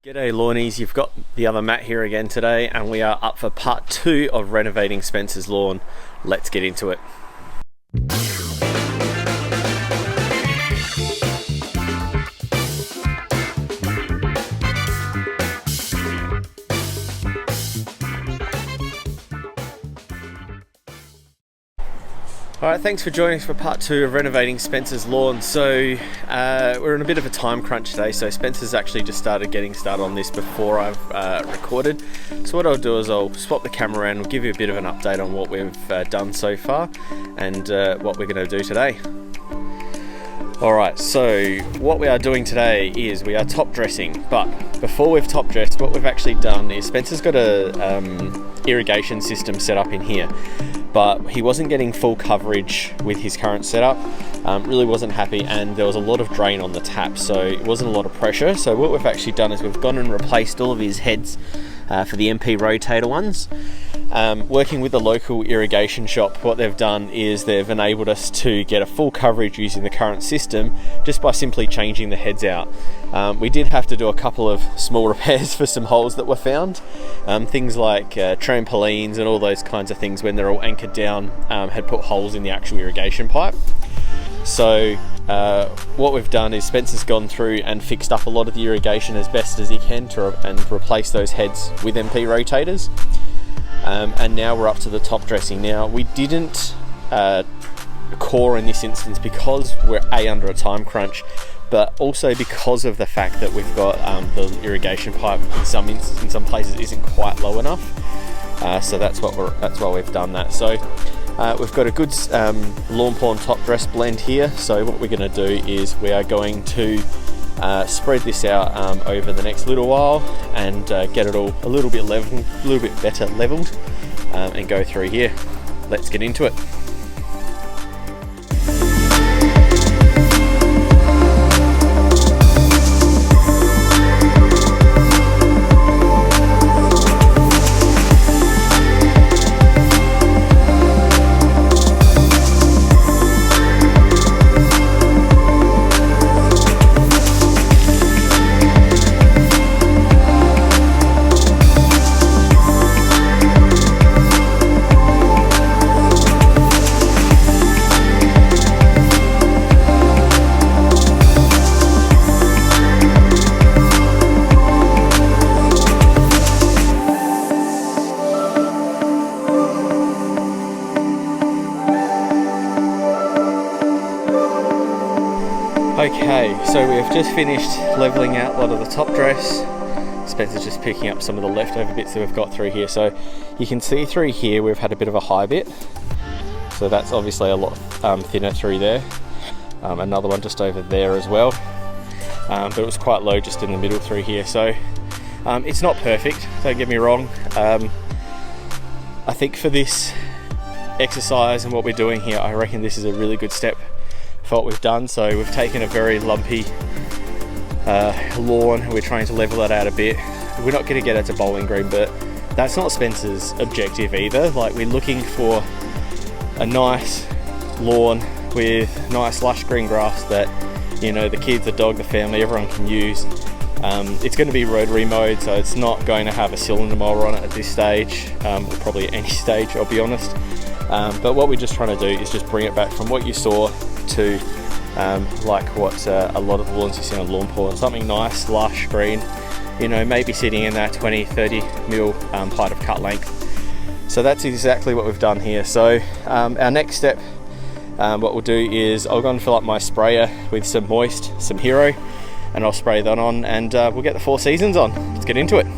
G'day lawnies, you've got the other Matt here again today, and we are up for part 2 of renovating Spencer's lawn. Let's get into it. Alright, thanks for joining us for part 2 of renovating Spencer's lawn. So we're in a bit of a time crunch today, so Spencer's actually just getting started on this before I've recorded. So what I'll do is I'll swap the camera around, we'll give you a bit of an update on what we've done so far and what we're going to do today. Alright, so what we are doing today is we are top dressing, but before we've top dressed, what we've actually done is Spencer's got a irrigation system set up in here, but he wasn't getting full coverage with his current setup, really wasn't happy, and there was a lot of drain on the tap, so it wasn't a lot of pressure. So what we've actually done is we've gone and replaced all of his heads for the MP rotator ones. Working with the local irrigation shop, what they've done is they've enabled us to get a full coverage using the current system just by simply changing the heads out. We did have to do a couple of small repairs for some holes that were found. Things like trampolines and all those kinds of things, when they're all anchored down, had put holes in the actual irrigation pipe. So what we've done is Spencer's gone through and fixed up a lot of the irrigation as best as he can and replace those heads with MP rotators. And now we're up to the top dressing. Now, we didn't core in this instance because we're under a time crunch, but also because of the fact that we've got the irrigation pipe in some places isn't quite low enough. So that's why we've done that. So we've got a good lawn pawn top dress blend here. So what we're going to do is we are going to spread this out over the next little while and get it all a little bit better leveled, and go through here. Let's get into it. Okay, so we have just finished leveling out a lot of the top dress. Spencer's just picking up some of the leftover bits that we've got through here. So you can see through here we've had a bit of a high bit. So that's obviously a lot thinner through there. Another one just over there as well. But it was quite low just in the middle through here. So it's not perfect, don't get me wrong. I think for this exercise and what we're doing here, I reckon this is a really good step for what we've done. So we've taken a very lumpy lawn and we're trying to level that out a bit. We're not going to get it to bowling green, but that's not Spencer's objective either. Like, we're looking for a nice lawn with nice lush green grass that, you know, the kids, the dog, the family, everyone can use. It's going to be rotary mode, so it's not going to have a cylinder mower on it at this stage, or probably at any stage, I'll be honest. But what we're just trying to do is just bring it back from what you saw to like what a lot of the lawns you see on lawn pawn, something nice, lush, green, you know, maybe sitting in that 20-30 mil height of cut length. So that's exactly what we've done here. So our next step, what we'll do is I'll go and fill up my sprayer with some Hero, and I'll spray that on, and we'll get the 4 seasons on. Let's get into it.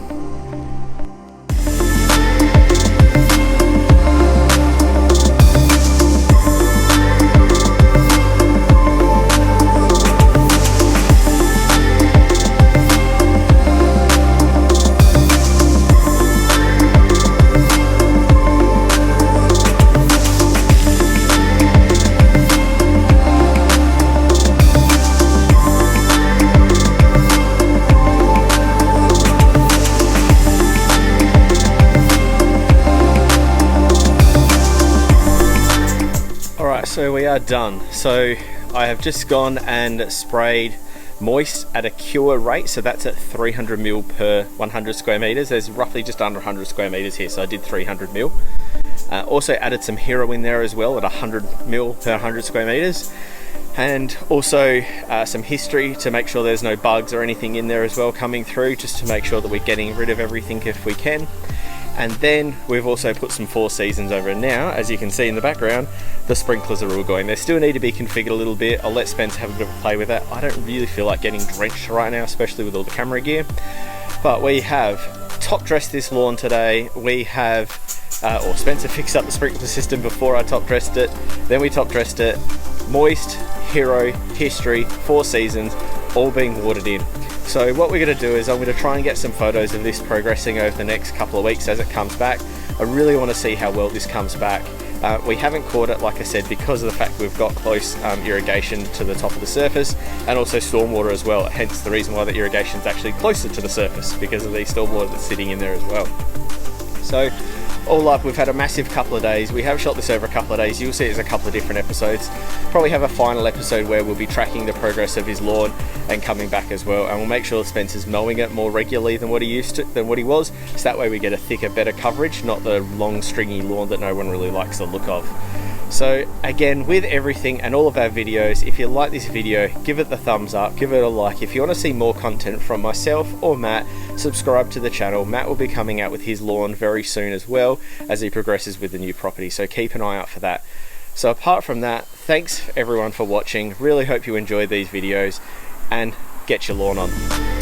So we are done. So I have just gone and sprayed moist at a cure rate, so that's at 300 ml per 100 square meters. There's roughly just under 100 square meters here, so I did 300 ml. Also added some hero in there as well at 100 ml per 100 square meters. And also some history to make sure there's no bugs or anything in there as well coming through, just to make sure that we're getting rid of everything if we can. And then we've also put some Four Seasons over, and now, as you can see in the background, the sprinklers are all going. They still need to be configured a little bit. I'll let Spence have a bit of a play with that. I don't really feel like getting drenched right now, especially with all the camera gear. But we have top dressed this lawn today. We have, or Spencer fixed up the sprinkler system before I top dressed it. Then we top dressed it. Moist, hero, history, Four Seasons, all being watered in. So what we're going to do is I'm going to try and get some photos of this progressing over the next couple of weeks as it comes back. I really want to see how well this comes back. We haven't caught it, like I said, because of the fact we've got close irrigation to the top of the surface, and also stormwater as well, hence the reason why the irrigation is actually closer to the surface, because of the stormwater that's sitting in there as well. So all up, we've had a massive couple of days. We have shot this over a couple of days. You'll see it's a couple of different episodes. Probably have a final episode where we'll be tracking the progress of his lawn and coming back as well, and we'll make sure Spencer's mowing it more regularly than what he was, so that way we get a thicker, better coverage, not the long stringy lawn that no one really likes the look of. So again, with everything and all of our videos, if you like this video, give it the thumbs up, give it a like. If you want to see more content from myself or Matt, subscribe to the channel. Matt will be coming out with his lawn very soon as well, as he progresses with the new property, so keep an eye out for that. So apart from that, thanks everyone for watching. Really hope you enjoyed these videos, and get your lawn on.